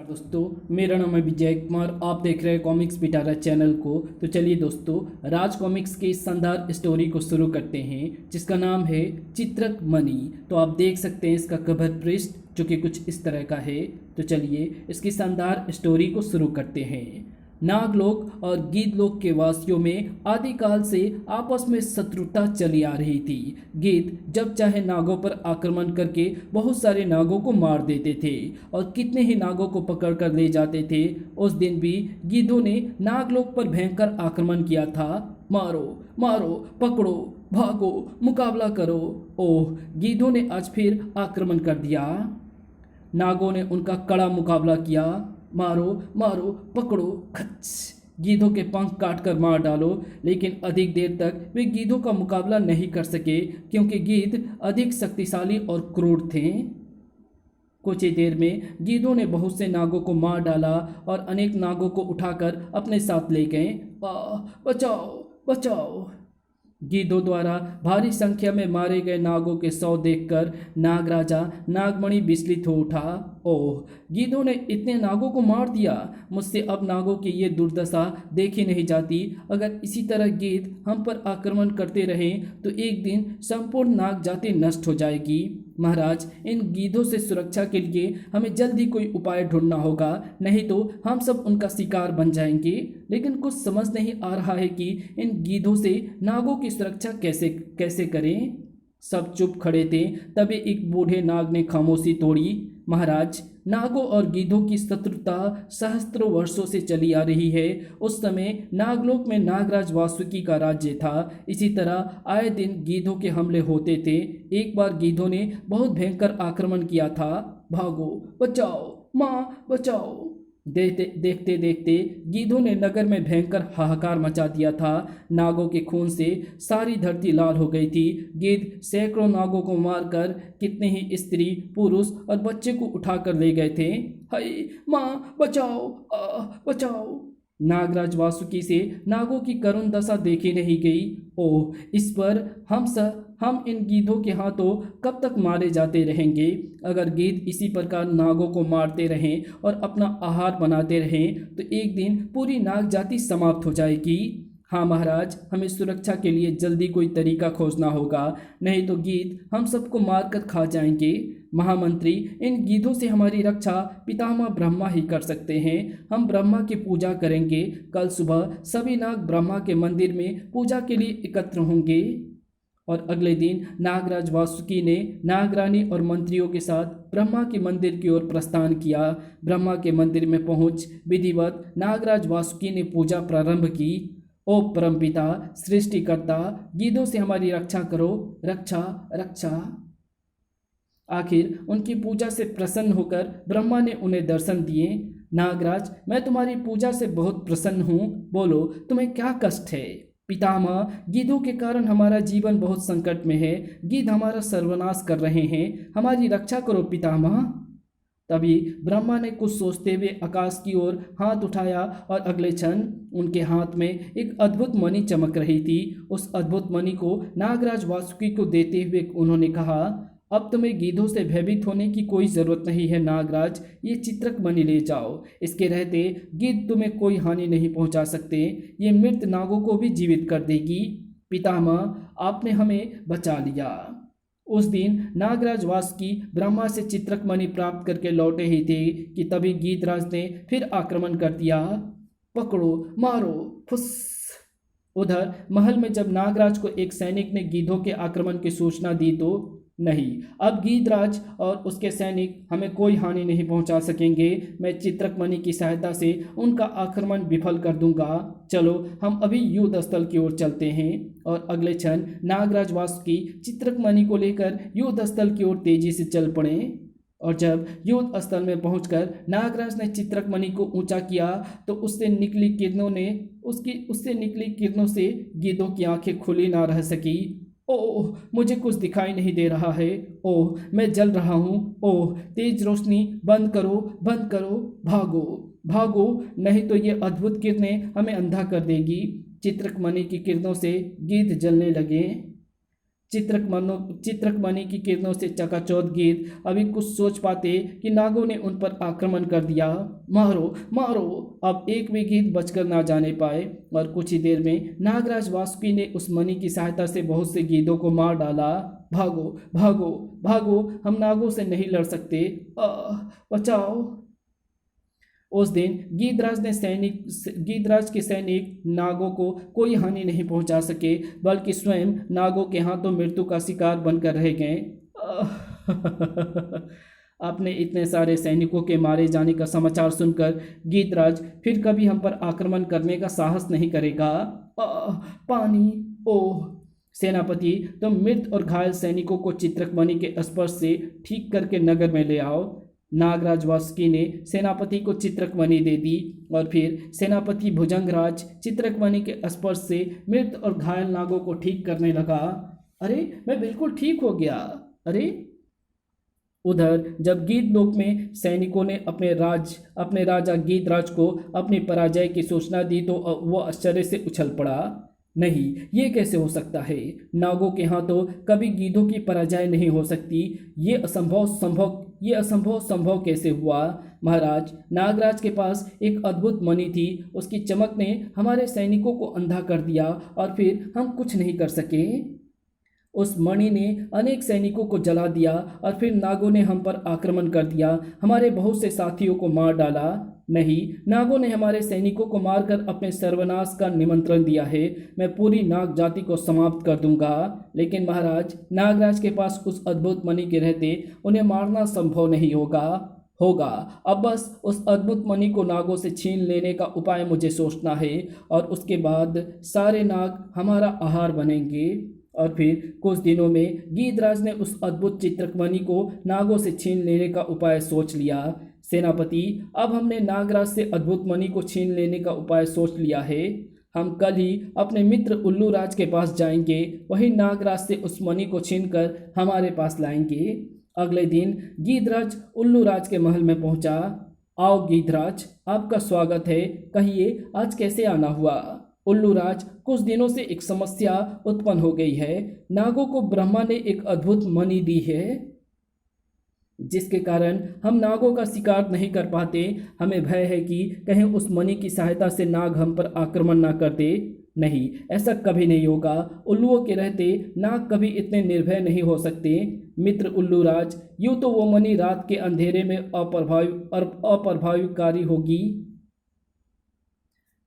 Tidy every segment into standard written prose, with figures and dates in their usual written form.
दोस्तों, मेरा नाम है विजय कुमार। आप देख रहे हैं कॉमिक्स पिटारा चैनल को। तो चलिए दोस्तों, राज कॉमिक्स की इस शानदार स्टोरी को शुरू करते हैं जिसका नाम है चित्रक मणि। तो आप देख सकते हैं इसका कवर पृष्ठ जो कि कुछ इस तरह का है। तो चलिए इसकी शानदार स्टोरी को शुरू करते हैं। नागलोक और गीधलोक के वासियों में आदिकाल से आपस में शत्रुता चली आ रही थी। गीध जब चाहे नागों पर आक्रमण करके बहुत सारे नागों को मार देते थे और कितने ही नागों को पकड़ कर ले जाते थे। उस दिन भी गीधों ने नागलोक पर भयंकर आक्रमण किया था। मारो मारो, पकड़ो, भागो, मुकाबला करो। ओह, गीधों ने आज फिर आक्रमण कर दिया। नागों ने उनका कड़ा मुकाबला किया। मारो मारो, पकड़ो, खच। गीधों के पंख काट कर मार डालो, लेकिन अधिक देर तक वे गीधों का मुकाबला नहीं कर सके क्योंकि गीध अधिक शक्तिशाली और क्रूर थे। कुछ ही देर में गीधों ने बहुत से नागों को मार डाला और अनेक नागों को उठाकर अपने साथ ले गए। बचाओ बचाओ। गीधों द्वारा भारी संख्या में मारे गए नागों के शव देखकर नागराजा नागमणि विचलित हो उठा। ओह, गीधों ने इतने नागों को मार दिया। मुझसे अब नागों की ये दुर्दशा देखी नहीं जाती। अगर इसी तरह गीध हम पर आक्रमण करते रहें तो एक दिन संपूर्ण नाग जाति नष्ट हो जाएगी। महाराज, इन गीधों से सुरक्षा के लिए हमें जल्दी कोई उपाय ढूंढना होगा, नहीं तो हम सब उनका शिकार बन जाएंगे। लेकिन कुछ समझ नहीं आ रहा है कि इन गीधों से नागों की सुरक्षा कैसे कैसे करें। सब चुप खड़े थे। तभी एक बूढ़े नाग ने खामोशी तोड़ी। महाराज, नागों और गीधों की शत्रुता सहस्त्रों वर्षों से चली आ रही है। उस समय नागलोक में नागराज वासुकी का राज्य था। इसी तरह आए दिन गीधों के हमले होते थे। एक बार गीधों ने बहुत भयंकर आक्रमण किया था। भागो, बचाओ, माँ बचाओ। देखते देखते देखते गीधों ने नगर में भयंकर हाहाकार मचा दिया था। नागों के खून से सारी धरती लाल हो गई थी। गीध सैकड़ों नागों को मारकर कितने ही स्त्री, पुरुष और बच्चे को उठाकर ले गए थे। हाय माँ, बचाओ, बचाओ। नागराज वासुकी से नागों की करुण दशा देखी नहीं गई। ओह, इस पर हम इन गीधों के हाथों कब तक मारे जाते रहेंगे। अगर गीध इसी प्रकार नागों को मारते रहें और अपना आहार बनाते रहें तो एक दिन पूरी नाग जाति समाप्त हो जाएगी। हाँ महाराज, हमें सुरक्षा के लिए जल्दी कोई तरीका खोजना होगा, नहीं तो गीध हम सबको मारकर खा जाएंगे। महामंत्री, इन गीधों से हमारी रक्षा पितामह ब्रह्मा ही कर सकते हैं। हम ब्रह्मा की पूजा करेंगे। कल सुबह सभी नाग ब्रह्मा के मंदिर में पूजा के लिए एकत्र होंगे। और अगले दिन नागराज वासुकी ने नागरानी और मंत्रियों के साथ ब्रह्मा के मंदिर की ओर प्रस्थान किया। ब्रह्मा के मंदिर में पहुंच विधिवत नागराज वासुकी ने पूजा प्रारंभ की। ओ परमपिता, सृष्टिकर्ता, गीधों से हमारी रक्षा करो, रक्षा रक्षा। आखिर उनकी पूजा से प्रसन्न होकर ब्रह्मा ने उन्हें दर्शन दिए। नागराज, मैं तुम्हारी पूजा से बहुत प्रसन्न हूँ। बोलो, तुम्हें क्या कष्ट है। पितामह, गीधों के कारण हमारा जीवन बहुत संकट में है। गीध हमारा सर्वनाश कर रहे हैं, हमारी रक्षा करो पितामह। तभी ब्रह्मा ने कुछ सोचते हुए आकाश की ओर हाथ उठाया और अगले क्षण उनके हाथ में एक अद्भुत मणि चमक रही थी। उस अद्भुत मणि को नागराज वासुकी को देते हुए उन्होंने कहा, अब तुम्हें गीधों से भयभीत होने की कोई ज़रूरत नहीं है नागराज। ये चित्रक मणि ले जाओ। इसके रहते गीध तुम्हें कोई हानि नहीं पहुंचा सकते। ये मृत नागों को भी जीवित कर देगी। पितामह, आपने हमें बचा लिया। उस दिन नागराज वासुकी ब्रह्मा से चित्रक मणि प्राप्त करके लौटे ही थे कि तभी गीधराज ने फिर आक्रमण कर दिया। पकड़ो, मारो, फुस। उधर महल में जब नागराज को एक सैनिक ने गीधों के आक्रमण की सूचना दी तो नहीं, अब गीधराज और उसके सैनिक हमें कोई हानि नहीं पहुंचा सकेंगे। मैं चित्रक मणि की सहायता से उनका आक्रमण विफल कर दूंगा। चलो हम अभी युद्ध स्थल की ओर चलते हैं। और अगले क्षण नागराज वासुकी चित्रक मणि को लेकर युद्ध स्थल की ओर तेजी से चल पड़े। और जब युद्ध स्थल में पहुंचकर नागराज ने चित्रक मणि को ऊंचा किया तो उससे निकली किरणों से गीधों की आंखें खुली ना रह सकी। ओह, मुझे कुछ दिखाई नहीं दे रहा है। ओह, मैं जल रहा हूँ। ओह, तेज रोशनी बंद करो, बंद करो। भागो भागो, नहीं तो ये अद्भुत किरणें हमें अंधा कर देगी। चित्रक मणि की किरणों से गीध जलने लगे। चित्रकमणि की किरणों से चकाचौंध गिद्ध अभी कुछ सोच पाते कि नागों ने उन पर आक्रमण कर दिया। मारो मारो। अब एक भी गिद्ध बचकर ना जाने पाए और कुछ ही देर में नागराज वासुकी ने उस मणि की सहायता से बहुत से गिद्धों को मार डाला। भागो भागो भागो, हम नागों से नहीं लड़ सकते, बचाओ। उस दिन गिद्धराज के सैनिक नागों को कोई हानि नहीं पहुंचा सके, बल्कि स्वयं नागों के हाथों मृत्यु का शिकार बनकर रह गए। अपने इतने सारे सैनिकों के मारे जाने का समाचार सुनकर गिद्धराज फिर कभी हम पर आक्रमण करने का साहस नहीं करेगा। पानी। ओह सेनापति, तुम मृत और घायल सैनिकों को चित्रकमणि के स्पर्श से ठीक करके नगर में ले आओ। नागराज वासुकी ने सेनापति को चित्रकमणि दे दी और फिर सेनापति भुजंगराज चित्रकमणि के स्पर्श से मृत और घायल नागों को ठीक करने लगा। अरे मैं बिल्कुल ठीक हो गया। अरे उधर जब गिद्धलोक में सैनिकों ने अपने राजा गिद्धराज को अपनी पराजय की सूचना दी तो वह आश्चर्य से उछल पड़ा। नहीं, ये कैसे हो सकता है? नागों के हाथों कभी गिद्धों की पराजय नहीं हो सकती। ये असंभव संभव कैसे हुआ? महाराज, नागराज के पास एक अद्भुत मणि थी। उसकी चमक ने हमारे सैनिकों को अंधा कर दिया और फिर हम कुछ नहीं कर सके। उस मणि ने अनेक सैनिकों को जला दिया और फिर नागों ने हम पर आक्रमण कर दिया, हमारे बहुत से साथियों को मार डाला। नहीं, नागों ने हमारे सैनिकों को मारकर अपने सर्वनाश का निमंत्रण दिया है। मैं पूरी नाग जाति को समाप्त कर दूंगा। लेकिन महाराज, नागराज के पास उस अद्भुत मणि के रहते उन्हें मारना संभव नहीं होगा। अब बस उस अद्भुत मणि को नागों से छीन लेने का उपाय मुझे सोचना है और उसके बाद सारे नाग हमारा आहार बनेंगे। और फिर कुछ दिनों में गिद्धराज ने उस अद्भुत चित्रकमणि को नागों से छीन लेने का उपाय सोच लिया। सेनापति, अब हमने नागराज से अद्भुत मणि को छीन लेने का उपाय सोच लिया है। हम कल ही अपने मित्र उल्लूराज के पास जाएंगे, वही नागराज से उस मणि को छीनकर हमारे पास लाएंगे। अगले दिन गिद्धराज उल्लूराज के महल में पहुंचा। आओ गिद्धराज, आपका स्वागत है। कहिए आज कैसे आना हुआ? उल्लूराज, कुछ दिनों से एक समस्या उत्पन्न हो गई है। नागों को ब्रह्मा ने एक अद्भुत मणि दी है, जिसके कारण हम नागों का शिकार नहीं कर पाते। हमें भय है कि कहीं उस मणि की सहायता से नाग हम पर आक्रमण ना कर दे। नहीं, ऐसा कभी नहीं होगा। उल्लुओं के रहते नाग कभी इतने निर्भय नहीं हो सकते। मित्र उल्लूराज, यूँ तो वो मणि रात के अंधेरे में अप्रभाविकारी होगी।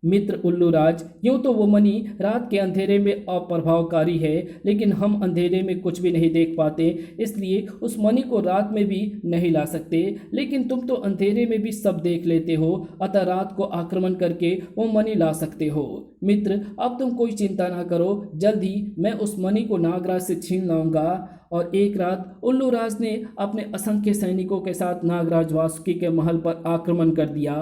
मित्र उल्लूराज, यूँ तो वो मणि रात के अंधेरे में अप्रभावकारी है, लेकिन हम अंधेरे में कुछ भी नहीं देख पाते, इसलिए उस मणि को रात में भी नहीं ला सकते। लेकिन तुम तो अंधेरे में भी सब देख लेते हो, अतः रात को आक्रमण करके वो मणि ला सकते हो। मित्र, अब तुम कोई चिंता ना करो, जल्द ही मैं उस मणि को नागराज से छीन लाऊंगा। और एक रात उल्लूराज ने अपने असंख्य सैनिकों के साथ नागराज वासुकी के महल पर आक्रमण कर दिया।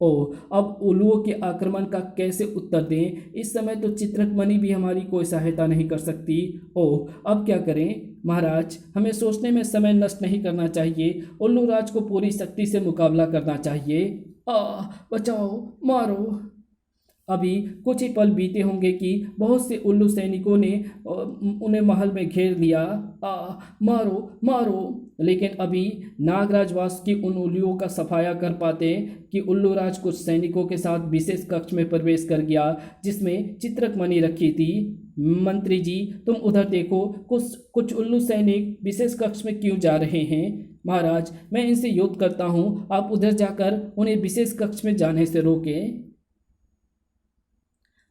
अब उल्लुओं के आक्रमण का कैसे उत्तर दें? इस समय तो चित्रकमणि भी हमारी कोई सहायता नहीं कर सकती। अब क्या करें? महाराज, हमें सोचने में समय नष्ट नहीं करना चाहिए। उल्लूराज को पूरी शक्ति से मुकाबला करना चाहिए। बचाओ, मारो। अभी कुछ ही पल बीते होंगे कि बहुत से उल्लू सैनिकों ने उन्हें महल में घेर लिया। मारो मारो। लेकिन अभी नागराज वासुकी उन उल्लुओं का सफाया कर पाते कि उल्लूराज कुछ सैनिकों के साथ विशेष कक्ष में प्रवेश कर गया, जिसमें चित्रकमणि रखी थी। मंत्री जी, तुम उधर देखो, कुछ उल्लू सैनिक विशेष कक्ष में क्यों जा रहे हैं? महाराज, मैं इनसे युद्ध करता हूँ, आप उधर जाकर उन्हें विशेष कक्ष में जाने से रोकें।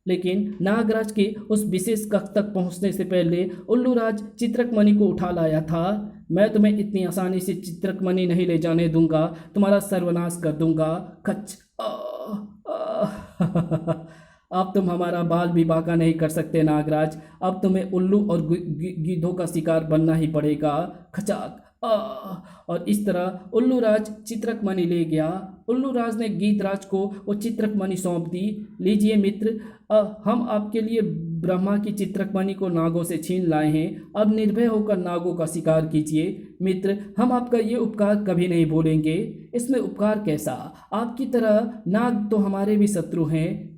लेकिन नागराज के उस विशेष कक्ष तक पहुंचने से पहले उल्लूराज चित्रकमणि को उठा लाया था। मैं तुम्हें इतनी आसानी से चित्रकमणि नहीं ले जाने दूंगा, तुम्हारा सर्वनाश कर दूंगा। खच। अब तुम हमारा बाल भी बांका नहीं कर सकते नागराज, अब तुम्हें उल्लू और गिद्धों का शिकार बनना ही पड़ेगा। खचाक। और इस तरह उल्लूराज चित्रकमणि ले गया। उल्लूराज ने गिद्धराज को वो चित्रकमणि सौंप दी। लीजिए मित्र, हम आपके लिए ब्रह्मा की चित्रकमणि को नागों से छीन लाए हैं, अब निर्भय होकर नागों का शिकार कीजिए। मित्र, हम आपका ये उपकार कभी नहीं भूलेंगे। इसमें उपकार कैसा? आपकी तरह नाग तो हमारे भी शत्रु हैं।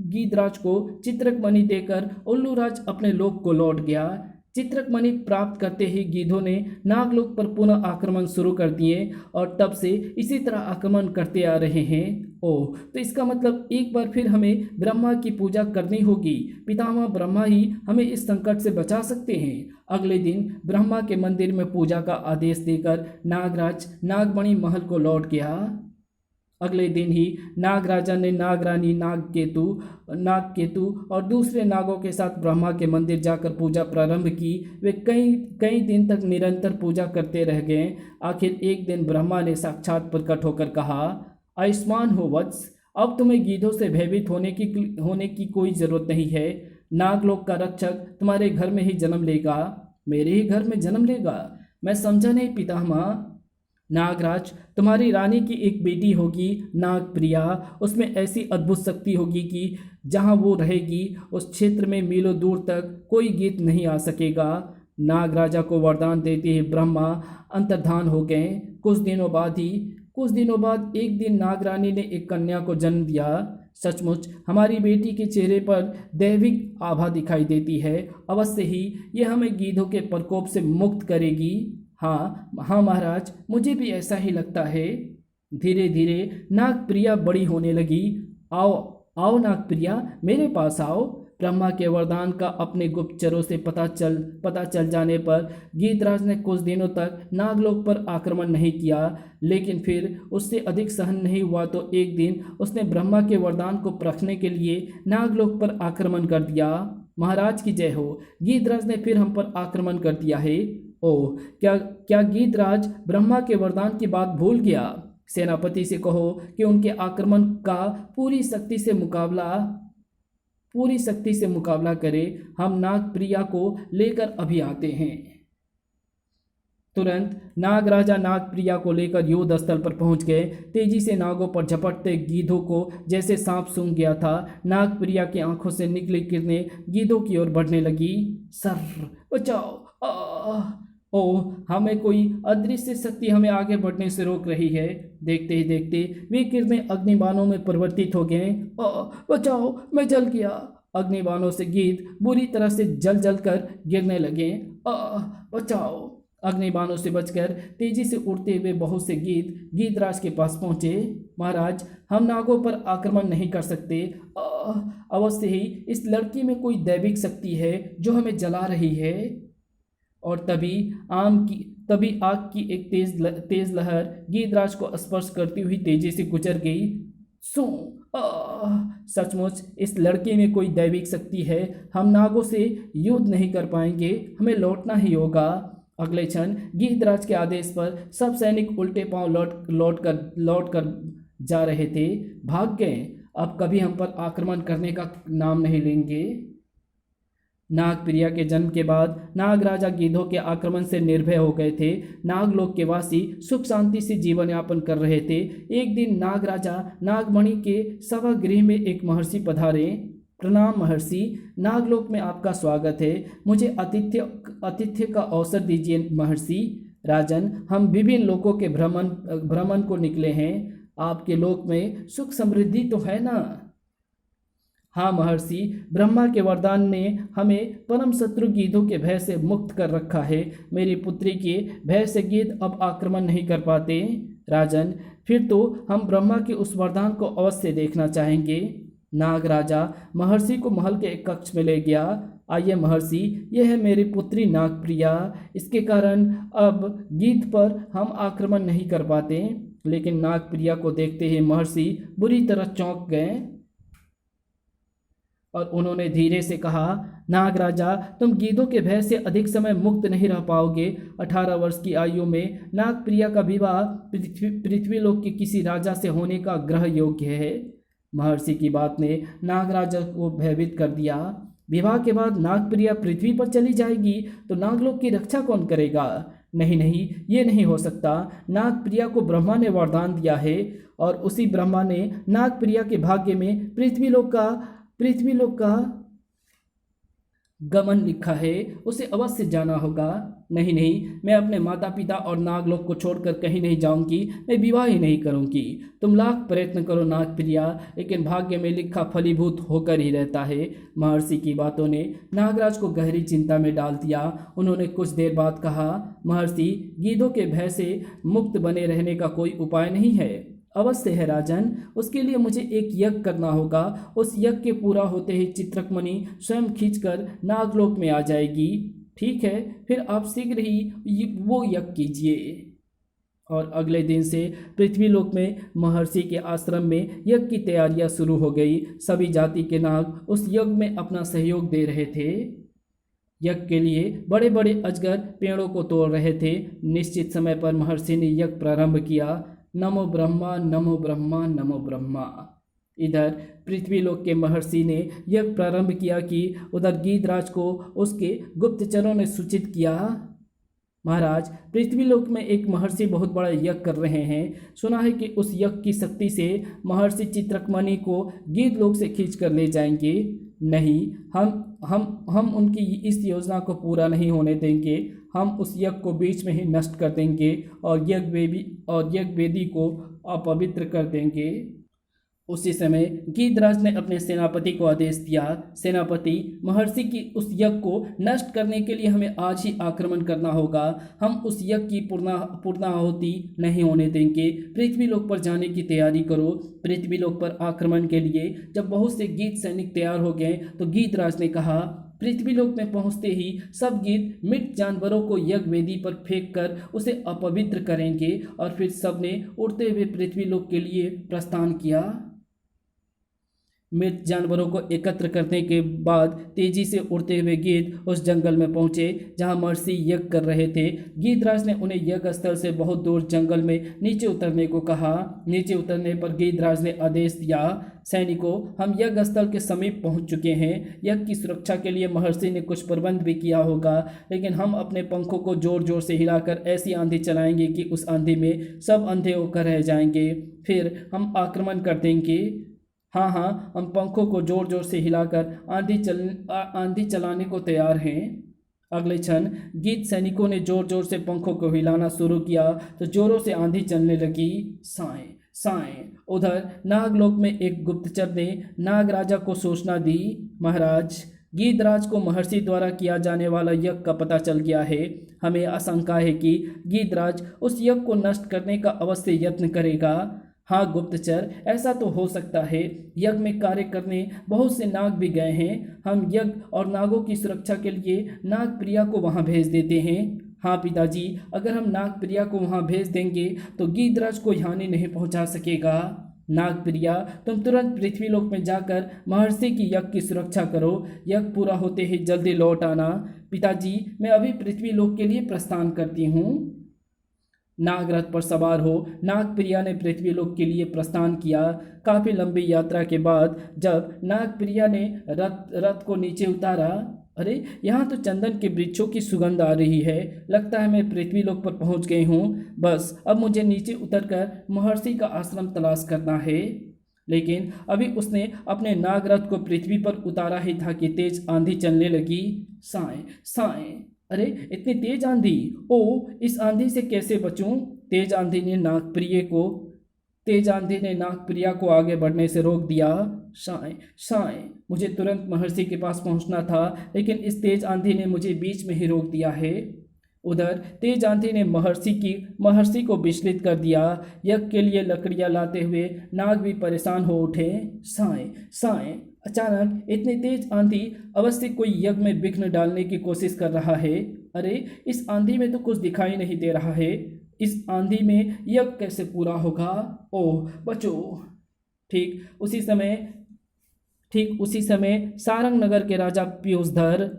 गिद्धराज को चित्रकमणि देकर उल्लूराज अपने लोक को लौट गया। चित्रक मणि प्राप्त करते ही गीधों ने नागलोक पर पुनः आक्रमण शुरू कर दिए और तब से इसी तरह आक्रमण करते आ रहे हैं। ओह, तो इसका मतलब एक बार फिर हमें ब्रह्मा की पूजा करनी होगी। पितामह ब्रह्मा ही हमें इस संकट से बचा सकते हैं। अगले दिन ब्रह्मा के मंदिर में पूजा का आदेश देकर नागराज नागमणि महल को लौट गया। अगले दिन ही नागराजा ने नागरानी नागकेतु और दूसरे नागों के साथ ब्रह्मा के मंदिर जाकर पूजा प्रारंभ की। वे कई कई दिन तक निरंतर पूजा करते रह गए। आखिर एक दिन ब्रह्मा ने साक्षात प्रकट होकर कहा, आयुष्मान हो वत्स, अब तुम्हें गीधों से भयभीत होने की कोई ज़रूरत नहीं है। नागलोक का रक्षक तुम्हारे घर में ही जन्म लेगा। मेरे ही घर में जन्म लेगा? मैं समझा नहीं पितामह। नागराज, तुम्हारी रानी की एक बेटी होगी नागप्रिया। उसमें ऐसी अद्भुत शक्ति होगी कि जहाँ वो रहेगी उस क्षेत्र में मीलों दूर तक कोई गीत नहीं आ सकेगा। नागराजा को वरदान देते ही ब्रह्मा अंतर्धान हो गए। कुछ दिनों बाद एक दिन नागरानी ने एक कन्या को जन्म दिया। सचमुच हमारी बेटी के चेहरे पर दैविक आभा दिखाई देती है। अवश्य ही यह हमें गीधों के प्रकोप से मुक्त करेगी। हाँ महाराज, मुझे भी ऐसा ही लगता है। धीरे धीरे नागप्रिया बड़ी होने लगी। आओ आओ नागप्रिया, मेरे पास आओ। ब्रह्मा के वरदान का अपने गुप्तचरों से पता चल जाने पर गीधराज ने कुछ दिनों तक नागलोक पर आक्रमण नहीं किया, लेकिन फिर उससे अधिक सहन नहीं हुआ तो एक दिन उसने ब्रह्मा के वरदान को परखने के लिए नागलोक पर आक्रमण कर दिया। महाराज की जय हो, गीधराज ने फिर हम पर आक्रमण कर दिया है। ओह, क्या गीधराज ब्रह्मा के वरदान की बात भूल गया? सेनापति से कहो कि उनके आक्रमण का पूरी शक्ति से मुकाबला करे। हम नागप्रिया को लेकर अभी आते हैं। तुरंत नागराजा नागप्रिया को लेकर युद्ध स्थल पर पहुंच गए। तेजी से नागों पर झपटते गीधों को जैसे सांप सूंघ गया था। नागप्रिया की आंखों से निकली किरणें गीधों की ओर बढ़ने लगी। सर बचाओ! ओह, हमें कोई अदृश्य शक्ति हमें आगे बढ़ने से रोक रही है। देखते ही देखते वे किरणें अग्निबाणों में परिवर्तित हो गए। बचाओ, मैं जल गया। अग्निबाणों से गीध बुरी तरह से जल कर गिरने लगे। बचाओ! अग्निबाणों से बचकर तेजी से उड़ते हुए बहुत से गीधराज के पास पहुंचे। महाराज, हम नागों पर आक्रमण नहीं कर सकते। अवश्य ही इस लड़की में कोई दैविक शक्ति है जो हमें जला रही है। और तभी आग की एक तेज लहर गीधराज को स्पर्श करती हुई तेजी से गुजर गई। सचमुच इस लड़के में कोई दैविक शक्ति है। हम नागों से युद्ध नहीं कर पाएंगे, हमें लौटना ही होगा। अगले क्षण गीधराज के आदेश पर सब सैनिक उल्टे पांव लौट कर जा रहे थे। भाग गए। अब कभी हम पर आक्रमण करने का नाम नहीं लेंगे। नागप्रिया के जन्म के बाद नागराजा गीधों के आक्रमण से निर्भय हो गए थे। नागलोक के वासी सुख शांति से जीवन यापन कर रहे थे। एक दिन नागराजा नागमणि के सभागृह में एक महर्षि पधारे। प्रणाम महर्षि, नागलोक में आपका स्वागत है। मुझे आतिथ्य का अवसर दीजिए महर्षि। राजन, हम विभिन्न लोकों के भ्रमण को निकले हैं। आपके लोक में सुख समृद्धि तो है ना? हाँ महर्षि, ब्रह्मा के वरदान ने हमें परम शत्रु गीधों के भय से मुक्त कर रखा है। मेरी पुत्री के भय से गीध अब आक्रमण नहीं कर पाते। राजन, फिर तो हम ब्रह्मा के उस वरदान को अवश्य देखना चाहेंगे। नागराजा महर्षि को महल के एक कक्ष में ले गया। आइए महर्षि, यह है मेरी पुत्री नागप्रिया। इसके कारण अब गीध पर हम आक्रमण नहीं कर पाते। लेकिन नागप्रिया को देखते ही महर्षि बुरी तरह चौंक गए और उन्होंने धीरे से कहा, नागराजा, तुम गीधों के भय से अधिक समय मुक्त नहीं रह पाओगे। 18 वर्ष की आयु में नागप्रिया का विवाह पृथ्वीलोक के किसी राजा से होने का ग्रह योग्य है। महर्षि की बात ने नागराजा को भयभीत कर दिया। विवाह के बाद नागप्रिया पृथ्वी पर चली जाएगी तो नागलोक की रक्षा कौन करेगा? नहीं, ये नहीं हो सकता। नागप्रिया को ब्रह्मा ने वरदान दिया है और उसी ब्रह्मा ने नागप्रिया के भाग्य में पृथ्वीलोक का गमन लिखा है, उसे अवश्य जाना होगा। नहीं नहीं, मैं अपने माता पिता और नागलोक को छोड़कर कहीं नहीं जाऊंगी, मैं विवाह ही नहीं करूंगी। तुम लाख प्रयत्न करो नागप्रिया, लेकिन भाग्य में लिखा फलीभूत होकर ही रहता है। महर्षि की बातों ने नागराज को गहरी चिंता में डाल दिया। उन्होंने कुछ देर बाद कहा, महर्षि, गीधों के भय से मुक्त बने रहने का कोई उपाय नहीं है? अवश्य है राजन, उसके लिए मुझे एक यज्ञ करना होगा। उस यज्ञ के पूरा होते ही चित्रकमणि स्वयं खींचकर नागलोक में आ जाएगी। ठीक है, फिर आप शीघ्र ही वो यज्ञ कीजिए। और अगले दिन से पृथ्वीलोक में महर्षि के आश्रम में यज्ञ की तैयारियां शुरू हो गई। सभी जाति के नाग उस यज्ञ में अपना सहयोग दे रहे थे। यज्ञ के लिए बड़े बड़े अजगर पेड़ों को तोड़ रहे थे। निश्चित समय पर महर्षि ने यज्ञ प्रारंभ किया। नमो ब्रह्मा, नमो ब्रह्मा, नमो ब्रह्मा। इधर पृथ्वीलोक के महर्षि ने यज्ञ प्रारंभ किया कि उधर गीधराज को उसके गुप्तचरों ने सूचित किया, महाराज, पृथ्वीलोक में एक महर्षि बहुत बड़ा यज्ञ कर रहे हैं। सुना है कि उस यज्ञ की शक्ति से महर्षि चित्रकमणि को गीधलोक से खींच कर ले जाएंगे। नहीं, हम उनकी इस योजना को पूरा नहीं होने देंगे। हम उस यज्ञ को बीच में ही नष्ट कर देंगे और यज्ञ वेदी को अपवित्र कर देंगे। उसी समय गीधराज ने अपने सेनापति को आदेश दिया, सेनापति, महर्षि की उस यज्ञ को नष्ट करने के लिए हमें आज ही आक्रमण करना होगा। हम उस यज्ञ की पूर्णाहुति नहीं होने देंगे। पृथ्वीलोक पर जाने की तैयारी करो। पृथ्वीलोक पर आक्रमण के लिए जब बहुत से गीध सैनिक तैयार हो गए तो गीधराज ने कहा, पृथ्वीलोक में पहुंचते ही सब गीध मृत जानवरों को यज्ञ वेदी पर फेंक कर उसे अपवित्र करेंगे। और फिर सबने उड़ते हुए पृथ्वीलोक के लिए प्रस्थान किया। मृत जानवरों को एकत्र करने के बाद तेजी से उड़ते हुए गीध उस जंगल में पहुंचे जहां महर्षि यज्ञ कर रहे थे। गीधराज ने उन्हें यज्ञ स्थल से बहुत दूर जंगल में नीचे उतरने को कहा। नीचे उतरने पर गीधराज ने आदेश दिया, सैनिकों, हम यज्ञ स्थल के समीप पहुंच चुके हैं। यज्ञ की सुरक्षा के लिए महर्षि ने कुछ प्रबंध भी किया होगा, लेकिन हम अपने पंखों को जोर जोर से हिलाकर ऐसी आंधी चलाएंगे कि उस आंधी में सब अंधे होकर रह जाएंगे। फिर हम आक्रमण कर देंगे। हाँ, हम पंखों को जोर जोर से हिलाकर आंधी चलाने को तैयार हैं। अगले क्षण गीध सैनिकों ने जोर जोर से पंखों को हिलाना शुरू किया तो जोरों से आंधी चलने लगी। साएं साएं। उधर नागलोक में एक गुप्तचर ने नागराजा को सूचना दी, महाराज, गीधराज को महर्षि द्वारा किया जाने वाला यज्ञ का पता चल गया है। हमें आशंका है कि गीधराज उस यज्ञ को नष्ट करने का अवश्य यत्न करेगा। हाँ गुप्तचर, ऐसा तो हो सकता है। यज्ञ में कार्य करने बहुत से नाग भी गए हैं। हम यज्ञ और नागों की सुरक्षा के लिए नागप्रिया को वहाँ भेज देते हैं। हाँ पिताजी, अगर हम नागप्रिया को वहाँ भेज देंगे तो गीधराज को हानि नहीं पहुँचा सकेगा। नागप्रिया, तुम तुरंत पृथ्वीलोक में जाकर महर्षि की यज्ञ की सुरक्षा करो। यज्ञ पूरा होते ही जल्दी लौट आना। पिताजी, मैं अभी पृथ्वीलोक के लिए प्रस्थान करती हूँ। नागरथ पर सवार हो नागप्रिया ने पृथ्वीलोक के लिए प्रस्थान किया। काफ़ी लंबी यात्रा के बाद जब नागप्रिया ने रथ को नीचे उतारा, अरे यहाँ तो चंदन के वृक्षों की सुगंध आ रही है। लगता है मैं पृथ्वीलोक पर पहुँच गई हूँ। बस अब मुझे नीचे उतरकर महर्षि का आश्रम तलाश करना है। लेकिन अभी उसने अपने नागरथ को पृथ्वी पर उतारा ही था कि तेज आंधी चलने लगी। साएं साएं। अरे इतनी तेज आंधी! ओ, इस आंधी से कैसे बचूं? तेज आंधी ने नागप्रिया को आगे बढ़ने से रोक दिया। साएं साएं। मुझे तुरंत महर्षि के पास पहुंचना था, लेकिन इस तेज आंधी ने मुझे बीच में ही रोक दिया है। उधर तेज आंधी ने महर्षि को विचलित कर दिया। यज्ञ के लिए लकड़ियां लाते हुए नाग भी परेशान हो उठे। साएं साएं। अचानक इतनी तेज आंधी, अवश्य कोई यज्ञ में विघ्न डालने की कोशिश कर रहा है। अरे इस आंधी में तो कुछ दिखाई नहीं दे रहा है। इस आंधी में यज्ञ कैसे पूरा होगा? ओह बचो। ठीक उसी समय सारंग नगर के राजा पीयूषधर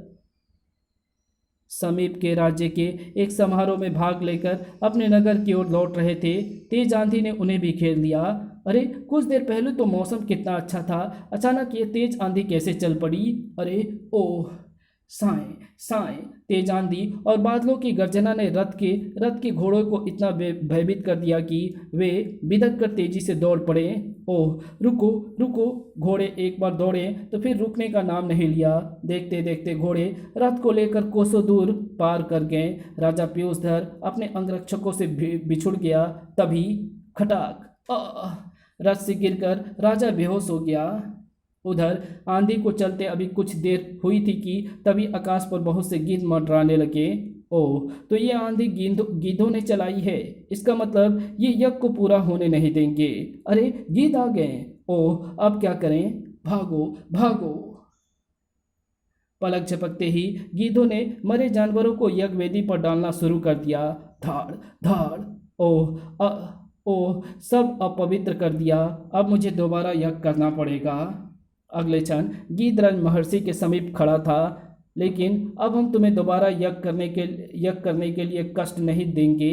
समीप के राज्य के एक समारोह में भाग लेकर अपने नगर की ओर लौट रहे थे। तेज आंधी ने उन्हें भी घेर लिया। अरे कुछ देर पहले तो मौसम कितना अच्छा था, अचानक ये तेज आंधी कैसे चल पड़ी? अरे ओह! साएं साएं। तेज आंधी और बादलों की गर्जना ने रथ के घोड़ों को इतना भयभीत कर दिया कि वे बिदक कर तेजी से दौड़ पड़े। ओह, रुको रुको! घोड़े एक बार दौड़े तो फिर रुकने का नाम नहीं लिया। देखते देखते घोड़े रथ को लेकर कोसों दूर पार कर गए। राजा पीयूषधर अपने अंगरक्षकों से बिछुड़ गया। तभी खटाक! रथ से गिरकर राजा बेहोश हो गया। उधर आंधी को चलते अभी कुछ देर हुई थी कि तभी आकाश पर बहुत से गीध मंडराने लगे। ओह, तो ये आंधी गीधों ने चलाई है। इसका मतलब ये यज्ञ को पूरा होने नहीं देंगे। अरे, गीध आ गए! ओह, अब क्या करें? भागो भागो! पलक झपकते ही गीधों ने मरे जानवरों को यज्ञ वेदी पर डालना शुरू कर दिया। धाड़ धाड़! ओह, सब अपवित्र कर दिया। अब मुझे दोबारा यज्ञ करना पड़ेगा। अगले क्षण गीधराज महर्षि के समीप खड़ा था। लेकिन अब हम तुम्हें दोबारा यज्ञ करने के लिए कष्ट नहीं देंगे।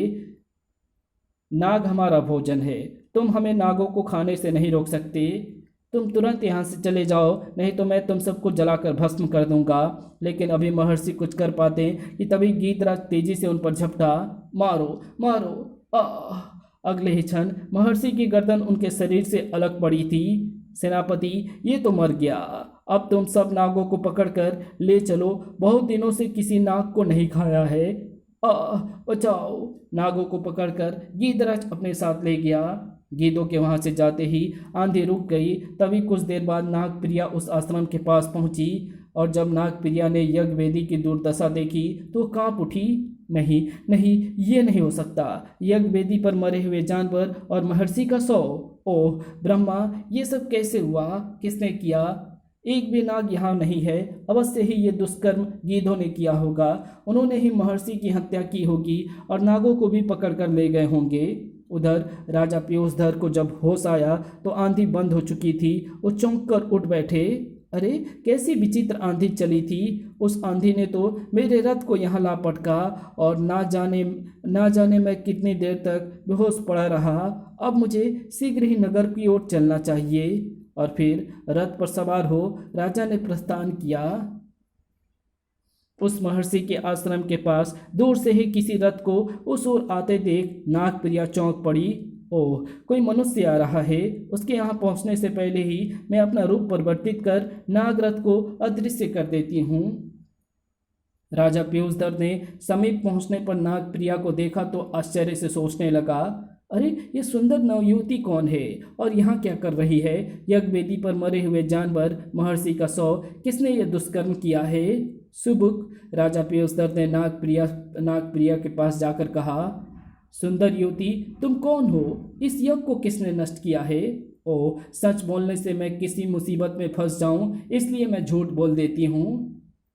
नाग हमारा भोजन है। तुम हमें नागों को खाने से नहीं रोक सकते। तुम तुरंत यहाँ से चले जाओ, नहीं तो मैं तुम सबको जलाकर भस्म कर दूंगा। लेकिन अभी महर्षि कुछ कर पाते कि तभी गीधराज तेजी से उन पर झपटा। मारो मारो! अगले ही क्षण महर्षि की गर्दन उनके शरीर से अलग पड़ी थी। सेनापति, ये तो मर गया। अब तुम सब नागों को पकड़कर ले चलो। बहुत दिनों से किसी नाग को नहीं खाया है। बचाओ! नागों को पकड़कर गीधराज अपने साथ ले गया। गीधों के वहां से जाते ही आंधी रुक गई। तभी कुछ देर बाद नागप्रिया उस आश्रम के पास पहुंची और जब नागप्रिया ने यज्ञ वेदी की दुर्दशा देखी तो कांप उठी। नहीं नहीं, ये नहीं हो सकता। यज्ञ वेदी पर मरे हुए जानवर और महर्षि का शव! ओह ब्रह्मा, ये सब कैसे हुआ? किसने किया? एक भी नाग यहाँ नहीं है। अवश्य ही ये दुष्कर्म गीधों ने किया होगा। उन्होंने ही महर्षि की हत्या की होगी और नागों को भी पकड़कर ले गए होंगे। उधर राजा पीयूषधर को जब होश आया तो आंधी बंद हो चुकी थी। वो चौंक कर उठ बैठे। अरे, कैसी विचित्र आंधी चली थी! उस आंधी ने तो मेरे रथ को यहाँ ला पटका और ना जाने मैं कितनी देर तक बेहोश पड़ा रहा। अब मुझे शीघ्र ही नगर की ओर चलना चाहिए। और फिर रथ पर सवार हो राजा ने प्रस्थान किया। उस महर्षि के आश्रम के पास दूर से ही किसी रथ को उस ओर आते देख नागप्रिया चौंक पड़ी। ओह, कोई मनुष्य आ रहा है। उसके यहाँ पहुँचने से पहले ही मैं अपना रूप परिवर्तित कर नागरथ को अदृश्य कर देती हूँ। राजा पीयूषधर ने समीप पहुँचने पर नागप्रिया को देखा तो आश्चर्य से सोचने लगा, अरे, ये सुंदर नवयुवती कौन है और यहाँ क्या कर रही है? यज्ञ वेदी पर मरे हुए जानवर, महर्षि का शव, किसने ये दुष्कर्म किया है? सुबुक! राजा पीयूषधर ने नागप्रिया के पास जाकर कहा, सुंदर युवती, तुम कौन हो? इस यज्ञ को किसने नष्ट किया है? ओह, सच बोलने से मैं किसी मुसीबत में फंस जाऊं, इसलिए मैं झूठ बोल देती हूँ।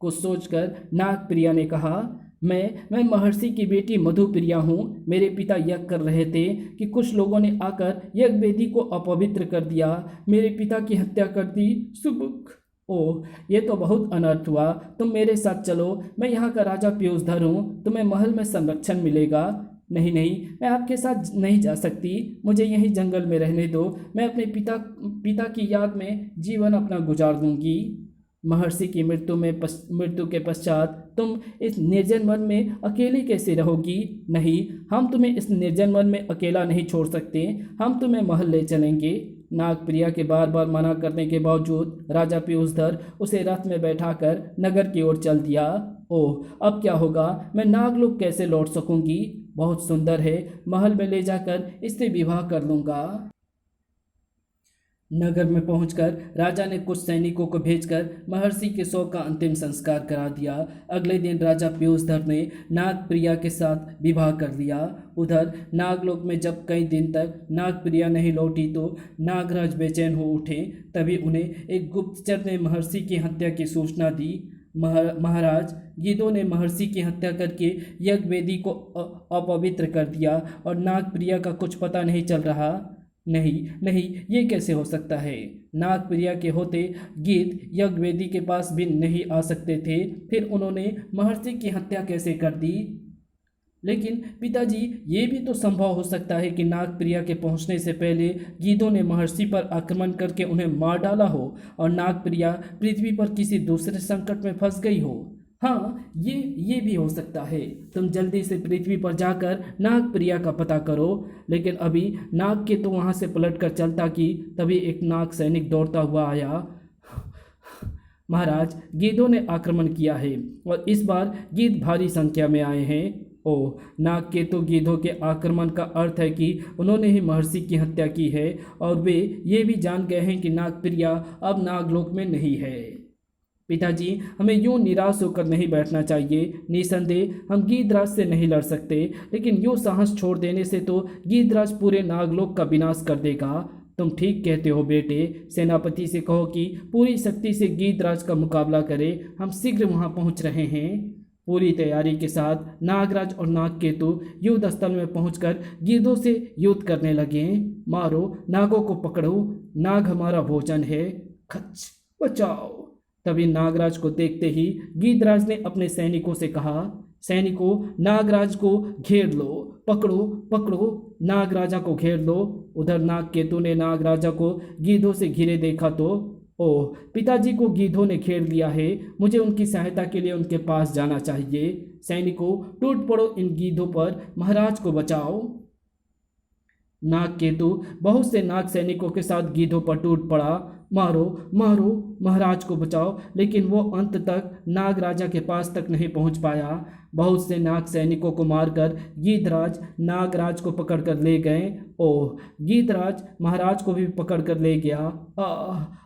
कुछ सोचकर नागप्रिया ने कहा, मैं महर्षि की बेटी मधुप्रिया हूँ। मेरे पिता यज्ञ कर रहे थे कि कुछ लोगों ने आकर यज्ञ वेदी को अपवित्र कर दिया। मेरे पिता की हत्या कर दी। सुबुक! ओह, ये तो बहुत अनर्थ हुआ। तुम मेरे साथ चलो। मैं यहाँ का राजा पीयूषधर हूँ। तुम्हें महल में संरक्षण मिलेगा। नहीं नहीं, मैं आपके साथ नहीं जा सकती। मुझे यहीं जंगल में रहने दो। मैं अपने पिता की याद में जीवन अपना गुजार दूंगी। महर्षि की मृत्यु के पश्चात तुम इस निर्जन वन में अकेले कैसे रहोगी? नहीं, हम तुम्हें इस निर्जन वन में अकेला नहीं छोड़ सकते। हम तुम्हें महल ले चलेंगे। नागप्रिया के बार बार मना करने के बावजूद राजा पीयूषधर उसे रथ में बैठाकर नगर की ओर चल दिया। ओह, अब क्या होगा? मैं नागलोक कैसे लौट सकूंगी? बहुत सुंदर है। महल में ले जाकर इससे विवाह कर लूंगा। नगर में पहुंचकर राजा ने कुछ सैनिकों को भेजकर महर्षि के शव का अंतिम संस्कार करा दिया। अगले दिन राजा पीयूषधर ने नागप्रिया के साथ विवाह कर लिया। उधर नागलोक में जब कई दिन तक नागप्रिया नहीं लौटी तो नागराज बेचैन हो उठे। तभी उन्हें एक गुप्तचर ने महर्षि की हत्या की सूचना दी। महाराज, गीधों ने महर्षि की हत्या करके यज्ञ वेदी को अपवित्र कर दिया और नागप्रिया का कुछ पता नहीं चल रहा। नहीं नहीं, ये कैसे हो सकता है? नागप्रिया के होते गीध यज्ञ वेदी के पास भी नहीं आ सकते थे। फिर उन्होंने महर्षि की हत्या कैसे कर दी? लेकिन पिताजी, ये भी तो संभव हो सकता है कि नागप्रिया के पहुंचने से पहले गीधों ने महर्षि पर आक्रमण करके उन्हें मार डाला हो और नागप्रिया पृथ्वी पर किसी दूसरे संकट में फंस गई हो। हाँ, ये भी हो सकता है। तुम जल्दी से पृथ्वी पर जाकर नागप्रिया का पता करो। लेकिन अभी नाग के तो वहाँ से पलट कर चलता कि तभी एक नाग सैनिक दौड़ता हुआ आया। महाराज, गीधों ने आक्रमण किया है और इस बार गीध भारी संख्या में आए हैं। ओह, नाग के तो गीधों के आक्रमण का अर्थ है कि उन्होंने ही महर्षि की हत्या की है और वे ये भी जान गए हैं कि नागप्रिया अब नागलोक में नहीं है। पिताजी, हमें यूं निराश होकर नहीं बैठना चाहिए। निसंदेह हम गीधराज से नहीं लड़ सकते, लेकिन यूं साहस छोड़ देने से तो गीधराज पूरे नागलोक का विनाश कर देगा। तुम ठीक कहते हो बेटे। सेनापति से कहो कि पूरी शक्ति से गीधराज का मुकाबला करे। हम शीघ्र वहां पहुंच रहे हैं। पूरी तैयारी के साथ नागराज और नागकेतु युद्ध स्थल में पहुंचकर गीधों से युद्ध करने लगे। मारो, नागों को पकड़ो, नाग हमारा भोजन है। खच, बचाओ। तभी नागराज को देखते ही गीधराज ने अपने सैनिकों से कहा, सैनिकों, नागराज को घेर लो, पकड़ो पकड़ो, नागराजा को घेर लो। उधर नागकेतु ने नागराजा को गीधों से घिरे देखा तो ओह, पिताजी को गीधों ने घेर लिया है। मुझे उनकी सहायता के लिए उनके पास जाना चाहिए। सैनिकों, टूट पड़ो इन गीधों पर, महाराज को बचाओ। नागकेतु बहुत से नाग सैनिकों के साथ गीधों पर टूट पड़ा। मारो मारो, महाराज को बचाओ। लेकिन वो अंत तक नागराजा के पास तक नहीं पहुंच पाया। बहुत से नाग सैनिकों को मारकर गीधराज नागराज को पकड़कर ले गए। ओह, गीधराज महाराज को भी पकड़कर ले गया।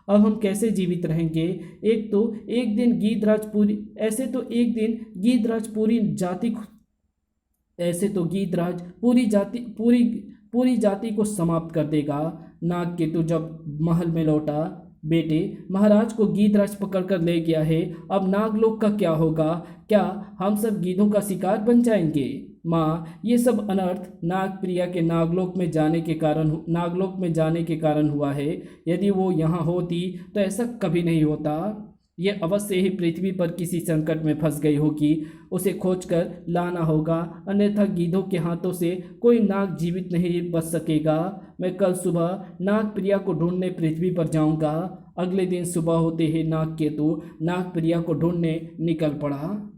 अब हम कैसे जीवित रहेंगे? एक दिन गीधराज पूरी ऐसे तो एक दिन गीधराज पूरी जाति ऐसे तो गीधराज पूरी जाति को समाप्त कर देगा। नागकेतु जब महल में लौटा, बेटे, महाराज को गीधराज पकड़कर ले गया है। अब नागलोक का क्या होगा? क्या हम सब गीधों का शिकार बन जाएंगे? माँ, ये सब अनर्थ नागप्रिया के नागलोक में जाने के कारण हुआ है। यदि वो यहाँ होती तो ऐसा कभी नहीं होता। ये अवश्य ही पृथ्वी पर किसी संकट में फंस गई होगी। उसे खोजकर लाना होगा, अन्यथा गीधों के हाथों से कोई नाग जीवित नहीं बच सकेगा। मैं कल सुबह नागप्रिया को ढूंढने पृथ्वी पर जाऊंगा। अगले दिन सुबह होते ही नागकेतु नागप्रिया को ढूंढने निकल पड़ा।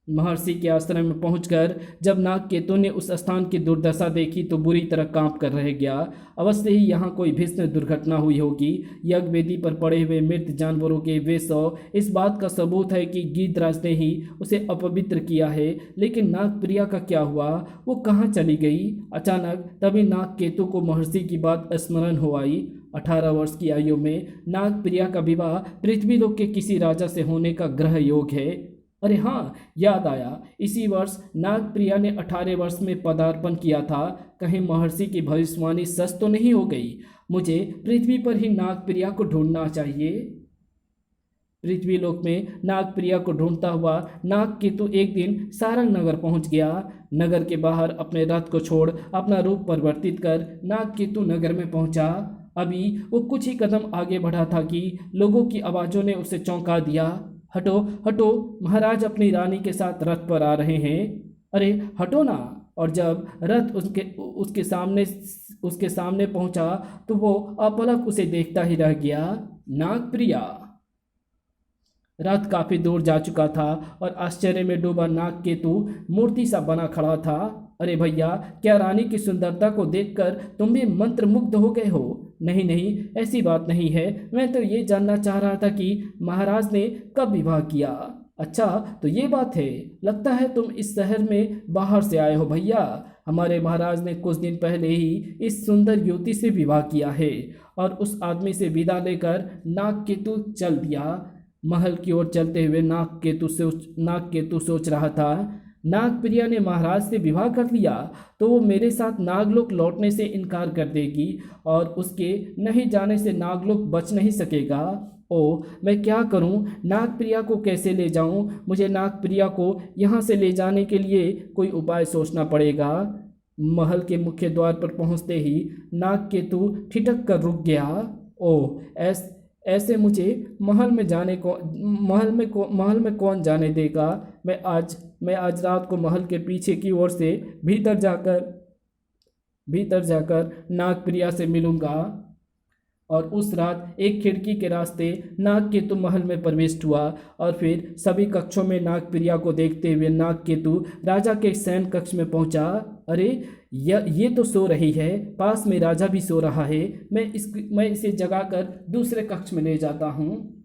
महर्षि के आश्रम में पहुंचकर जब नागकेतु ने उस स्थान की दुर्दशा देखी तो बुरी तरह कांप कर रह गया। अवश्य ही यहाँ कोई भीषण दुर्घटना हुई होगी। यज्ञ वेदी पर पड़े हुए मृत जानवरों के वे शव इस बात का सबूत है कि गीधराज ने ही उसे अपवित्र किया है। लेकिन नागप्रिया का क्या हुआ? वो कहाँ चली गई? अचानक तभी नागकेतु को महर्षि की बात स्मरण हो आई। 18 वर्ष की आयु में नागप्रिया का विवाह पृथ्वीलोक के किसी राजा से होने का ग्रह योग है। अरे हाँ, याद आया, इसी वर्ष नागप्रिया ने 18 वर्ष में पदार्पण किया था। कहीं महर्षि की भविष्यवाणी सच तो नहीं हो गई? मुझे पृथ्वी पर ही नागप्रिया को ढूंढना चाहिए। पृथ्वीलोक में नागप्रिया को ढूंढता हुआ नागकेतु एक दिन सारंग नगर पहुंच गया। नगर के बाहर अपने रथ को छोड़ अपना रूप परिवर्तित कर नागकेतु नगर में पहुंचा। अभी वो कुछ ही कदम आगे बढ़ा था कि लोगों की आवाज़ों ने उसे चौंका दिया। हटो हटो, महाराज अपनी रानी के साथ रथ पर आ रहे हैं। अरे हटो ना। और जब रथ उसके सामने पहुंचा तो वो अपलक उसे देखता ही रह गया। नागप्रिया। रथ काफी दूर जा चुका था और आश्चर्य में डूबा नागकेतु मूर्ति सा बना खड़ा था। अरे भैया, क्या रानी की सुंदरता को देखकर तुम भी मंत्रमुग्ध हो गए हो? नहीं नहीं, ऐसी बात नहीं है। मैं तो ये जानना चाह रहा था कि महाराज ने कब विवाह किया। अच्छा, तो ये बात है। लगता है तुम इस शहर में बाहर से आए हो भैया। हमारे महाराज ने कुछ दिन पहले ही इस सुंदर युवती से विवाह किया है। और उस आदमी से विदा लेकर नागकेतु चल दिया। महल की ओर चलते हुए नागकेतु सोच रहा था, नागप्रिया ने महाराज से विवाह कर लिया तो वो मेरे साथ नागलोक लौटने से इनकार कर देगी और उसके नहीं जाने से नागलोक बच नहीं सकेगा। ओ, मैं क्या करूं? नागप्रिया को कैसे ले जाऊं? मुझे नागप्रिया को यहाँ से ले जाने के लिए कोई उपाय सोचना पड़ेगा। महल के मुख्य द्वार पर पहुँचते ही नागकेतु ठिठक कर रुक गया। ओ, ऐसे मुझे महल में कौन जाने देगा? मैं आज रात को महल के पीछे की ओर से भीतर जाकर नागप्रिया से मिलूंगा। और उस रात एक खिड़की के रास्ते नागकेतु महल में प्रवेश हुआ और फिर सभी कक्षों में नागप्रिया को देखते हुए नागकेतु राजा के शयन कक्ष में पहुंचा। अरे ये तो सो रही है, पास में राजा भी सो रहा है, मैं इसे जगाकर दूसरे कक्ष में ले जाता हूँ।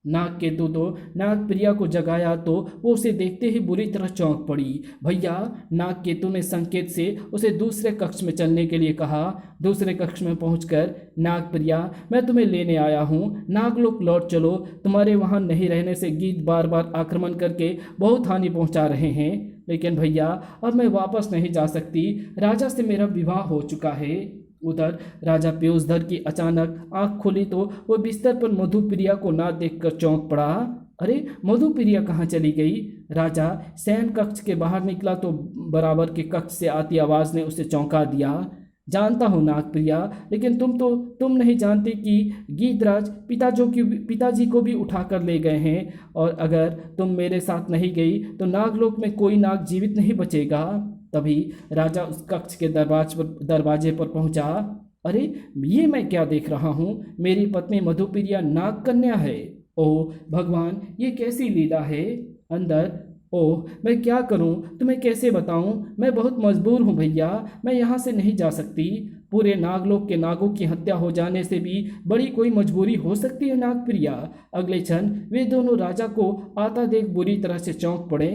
नागकेतु तो नागप्रिया को जगाया तो वो उसे देखते ही बुरी तरह चौंक पड़ी। भैया, नागकेतु ने संकेत से उसे दूसरे कक्ष में चलने के लिए कहा। दूसरे कक्ष में पहुंचकर नागप्रिया, मैं तुम्हें लेने आया हूँ, नागलोक लौट चलो, तुम्हारे वहाँ नहीं रहने से गीध बार बार आक्रमण करके बहुत हानि पहुँचा रहे हैं। लेकिन भैया, अब मैं वापस नहीं जा सकती, राजा से मेरा विवाह हो चुका है। उधर राजा पीयूषधर की अचानक आंख खुली तो वो बिस्तर पर मधुप्रिया को ना देखकर चौंक पड़ा। अरे मधुप्रिया कहाँ चली गई? राजा शयन कक्ष के बाहर निकला तो बराबर के कक्ष से आती आवाज़ ने उसे चौंका दिया। जानता हूँ नागप्रिया, लेकिन तुम नहीं जानती कि गीधराज पिताजी को भी उठा कर ले गए हैं, और अगर तुम मेरे साथ नहीं गई तो नागलोक में कोई नाग जीवित नहीं बचेगा। तभी राजा उस कक्ष के दरवाजे पर पहुंचा। अरे ये मैं क्या देख रहा हूँ? मेरी पत्नी मधुप्रिया नाग कन्या है। ओह भगवान, ये कैसी लीला है। अंदर, ओह मैं क्या करूं, तुम्हें कैसे बताऊं, मैं बहुत मजबूर हूं भैया, मैं यहाँ से नहीं जा सकती। पूरे नागलोक के नागों की हत्या हो जाने से भी बड़ी कोई मजबूरी हो सकती है नागप्रिया। अगले क्षण वे दोनों राजा को आता देख बुरी तरह से चौंक पड़े।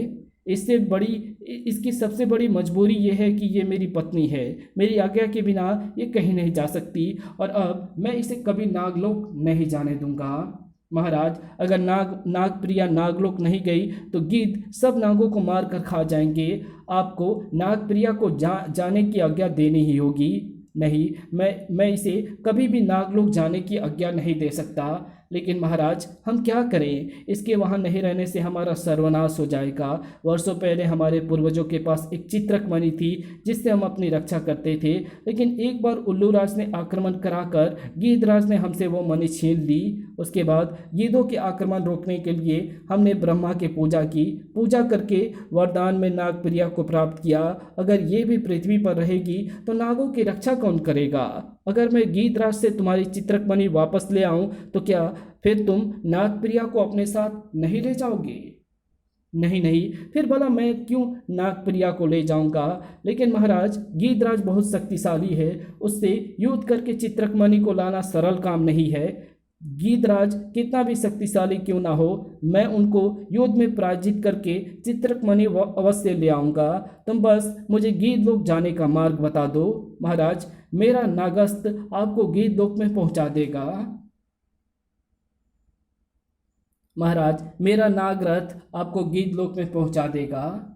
इसकी सबसे बड़ी मजबूरी ये है कि ये मेरी पत्नी है, मेरी आज्ञा के बिना ये कहीं नहीं जा सकती, और अब मैं इसे कभी नागलोक नहीं जाने दूंगा। महाराज, अगर नागप्रिया नागलोक नहीं गई तो गीध सब नागों को मार कर खा जाएंगे। आपको नागप्रिया को जाने की आज्ञा देनी ही होगी। नहीं, मैं इसे कभी भी नागलोक जाने की आज्ञा नहीं दे सकता। लेकिन महाराज, हम क्या करें? इसके वहाँ नहीं रहने से हमारा सर्वनाश हो जाएगा। वर्षों पहले हमारे पूर्वजों के पास एक चित्रक मणि थी जिससे हम अपनी रक्षा करते थे, लेकिन एक बार उल्लूराज ने आक्रमण कराकर गीधराज ने हमसे वो मणि छीन ली। उसके बाद गीधों के आक्रमण रोकने के लिए हमने ब्रह्मा की पूजा की, पूजा करके वरदान में नागप्रिया को प्राप्त किया। अगर ये भी पृथ्वी पर रहेगी तो नागों की रक्षा कौन करेगा? अगर मैं गीधराज से तुम्हारी चित्रक मणि वापस ले आऊं तो क्या फिर तुम नागप्रिया को अपने साथ नहीं ले जाओगे? नहीं नहीं, फिर भला मैं क्यों नागप्रिया को ले जाऊंगा? लेकिन महाराज, गीधराज बहुत शक्तिशाली है, उससे युद्ध करके चित्रक मणि को लाना सरल काम नहीं है। गीधराज कितना भी शक्तिशाली क्यों ना हो, मैं उनको युद्ध में पराजित करके चित्रक मणि अवश्य ले आऊँगा। तुम बस मुझे गीधलोक जाने का मार्ग बता दो। महाराज, मेरा नागस्त्र आपको गीधलोक में पहुंचा देगा। महाराज, मेरा नागरथ आपको गीधलोक में पहुंचा देगा।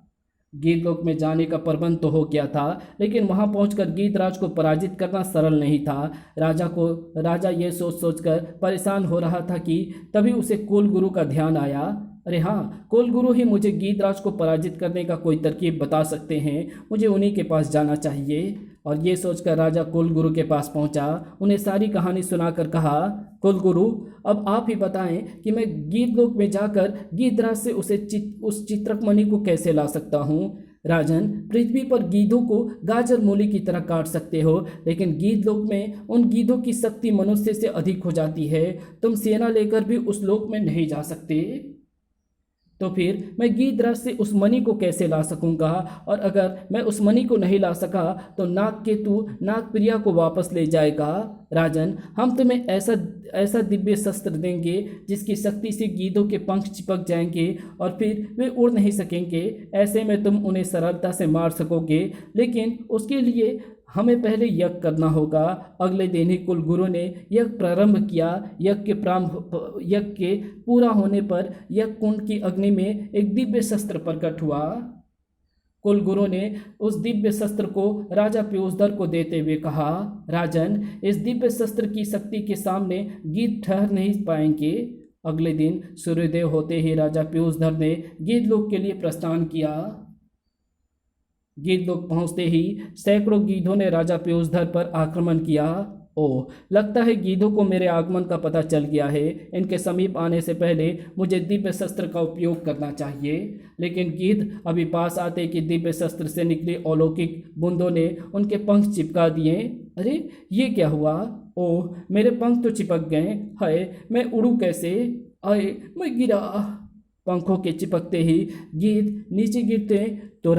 गीधलोक में जाने का प्रबंध तो हो गया था, लेकिन वहां पहुंचकर गीधराज को पराजित करना सरल नहीं था। राजा ये सोचकर परेशान हो रहा था कि तभी उसे कुलगुरु का ध्यान आया। अरे हाँ, कुलगुरु ही मुझे गीधराज को पराजित करने का कोई तरकीब बता सकते हैं, मुझे उन्हीं के पास जाना चाहिए। और ये सोचकर राजा कुलगुरु के पास पहुंचा, उन्हें सारी कहानी सुनाकर कहा, कुलगुरु, अब आप ही बताएं कि मैं गीधलोक में जाकर गीधराज से उस चित्रक मणि को कैसे ला सकता हूँ। राजन, पृथ्वी पर गीधों को गाजर मूली की तरह काट सकते हो, लेकिन गीधलोक में उन गीधों की शक्ति मनुष्य से अधिक हो जाती है। तुम सेना लेकर भी उस लोक में नहीं जा सकते। तो फिर मैं गीधराज से उस मणि को कैसे ला सकूंगा? और अगर मैं उस मणि को नहीं ला सका तो नागकेतु नागप्रिया को वापस ले जाएगा। राजन, हम तुम्हें ऐसा दिव्य शस्त्र देंगे जिसकी शक्ति से गीधों के पंख चिपक जाएंगे और फिर वे उड़ नहीं सकेंगे। ऐसे में तुम उन्हें सरलता से मार सकोगे, लेकिन उसके लिए हमें पहले यज्ञ करना होगा। अगले दिन ही कुलगुरु ने यज्ञ प्रारंभ किया। यज्ञ के पूरा होने पर यज्ञ कुंड की अग्नि में एक दिव्य शस्त्र प्रकट हुआ। कुलगुरु ने उस दिव्य शस्त्र को राजा पीयूषधर को देते हुए कहा, राजन, इस दिव्य शस्त्र की शक्ति के सामने गीध ठहर नहीं पाएंगे। अगले दिन सूर्योदय होते ही राजा पीयूषधर ने गीधलोक के लिए प्रस्थान किया। गीधलोक पहुंचते ही सैकड़ों गीधों ने राजा पीयूषधर पर आक्रमण किया। ओह, लगता है गीधों को मेरे आगमन का पता चल गया है। इनके समीप आने से पहले मुझे दिव्य शस्त्र का उपयोग करना चाहिए। लेकिन गीध अभी पास आते कि दिव्य शस्त्र से निकली अलौकिक बूंदों ने उनके पंख चिपका दिए अरे ये क्या हुआ? ओह मेरे पंख तो चिपक गए। हाय मैं उड़ूं कैसे? आए मैं गिरा। पंखों के चिपकते ही गीत नीचे गिरते तो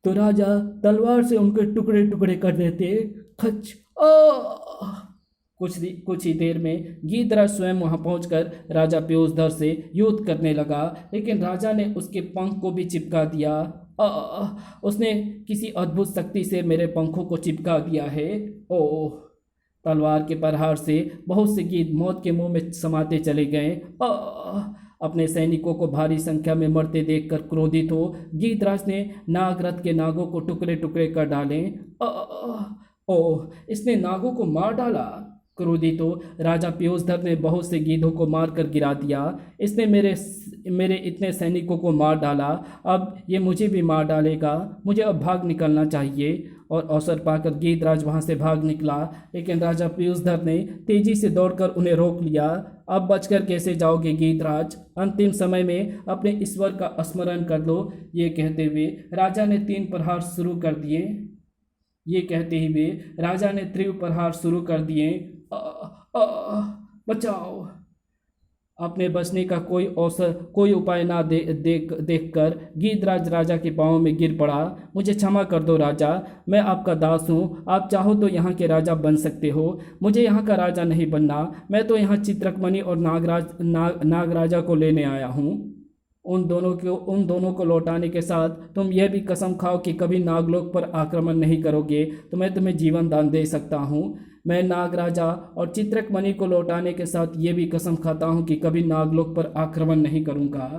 तो राजा तलवार से उनके टुकड़े टुकड़े कर देते। खच आ कुछ ही देर में गीतराज स्वयं वहां पहुंचकर राजा पीयूषधर से युद्ध करने लगा, लेकिन राजा ने उसके पंख को भी चिपका दिया। उसने किसी अद्भुत शक्ति से मेरे पंखों को चिपका दिया है। ओह तलवार के प्रहार से बहुत से गीत मौत के मुंह में समाते चले गए। अपने सैनिकों को भारी संख्या में मरते देखकर क्रोधित हो गीतराज ने नागरथ के नागों को टुकड़े टुकड़े कर डाले। ओह इसने नागों को मार डाला। क्रोधित हो राजा पीयूषधर ने बहुत से गीधों को मार कर गिरा दिया। इसने मेरे इतने सैनिकों को मार डाला, अब ये मुझे भी मार डालेगा। मुझे अब भाग निकलना चाहिए। और अवसर पाकर गीधराज वहां से भाग निकला, लेकिन राजा पीयूषधर ने तेजी से दौड़कर उन्हें रोक लिया। अब बचकर कैसे जाओगे गीधराज? अंतिम समय में अपने ईश्वर का स्मरण कर लो। ये कहते हुए राजा ने 3 प्रहार शुरू कर दिए। ये कहते हुए राजा ने तीव्र प्रहार शुरू कर दिए। बचाओ। अपने बचने का कोई उपाय ना देखकर गीधराज राजा के पांव में गिर पड़ा। मुझे क्षमा कर दो राजा, मैं आपका दास हूँ। आप चाहो तो यहाँ के राजा बन सकते हो। मुझे यहाँ का राजा नहीं बनना। मैं तो यहाँ चित्रकमणि और नागराजा को लेने आया हूँ। उन दोनों को लौटाने के साथ तुम यह भी कसम खाओ कि कभी नागलोक पर आक्रमण नहीं करोगे, तो मैं तुम्हें जीवन दान दे सकता हूँ। मैं नागराजा और चित्रकमणि को लौटाने के साथ ये भी कसम खाता हूँ कि कभी नागलोक पर आक्रमण नहीं करूँगा।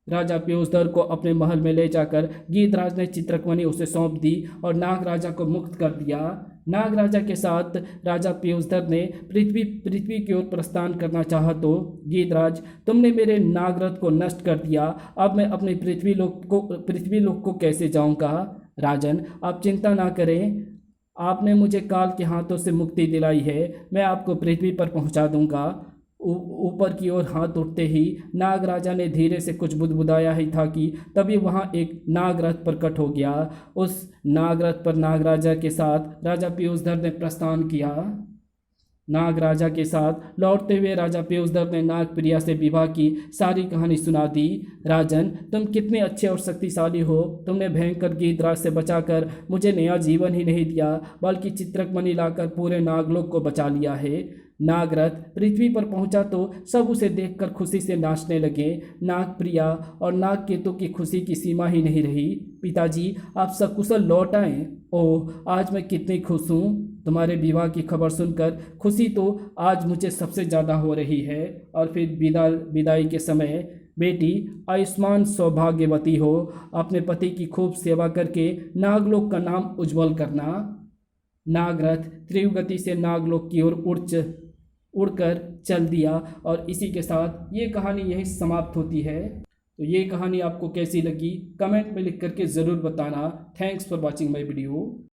राजा पीयूषधर को अपने महल में ले जाकर गीधराज ने चित्रकमणि उसे सौंप दी और नागराजा को मुक्त कर दिया। नागराजा के साथ राजा पीयूषधर ने पृथ्वी की ओर प्रस्थान करना चाहा तो गीधराज तुमने मेरे नागरथ को नष्ट कर दिया। अब मैं अपने पृथ्वी लोक को कैसे जाऊंगा? राजन आप चिंता ना करें, आपने मुझे काल के हाथों से मुक्ति दिलाई है। मैं आपको पृथ्वी पर पहुंचा दूंगा। ऊपर की ओर हाथ उठते ही नागराजा ने धीरे से कुछ बुदबुदाया ही था कि तभी वहां एक नागरथ प्रकट हो गया। उस नागरथ पर नागराजा के साथ राजा पीयूषधर ने प्रस्थान किया। नागराजा के साथ लौटते हुए राजा पीयूषधर ने नागप्रिया से विवाह की सारी कहानी सुना दी। राजन तुम कितने अच्छे और शक्तिशाली हो। तुमने भयंकर गीधराज से बचाकर मुझे नया जीवन ही नहीं दिया, बल्कि चित्रकमणि लाकर पूरे नागलोक को बचा लिया है। नागरथ पृथ्वी पर पहुंचा तो सब उसे देखकर खुशी से नाचने लगे। नागप्रिया और नागकेतु की खुशी की सीमा ही नहीं रही। पिताजी आप सकुशल लौट आए। ओह आज मैं कितनी खुश हूँ। तुम्हारे विवाह की खबर सुनकर खुशी तो आज मुझे सबसे ज़्यादा हो रही है। और फिर विदाई के समय बेटी आयुष्मान सौभाग्यवती हो, अपने पति की खूब सेवा करके नागलोक का नाम उज्जवल करना। नागरथ तीव्र गति से नागलोक की ओर उड़कर चल दिया। और इसी के साथ ये कहानी यहीं समाप्त होती है। तो ये कहानी आपको कैसी लगी कमेंट में लिख करके ज़रूर बताना। Thanks for watching my video.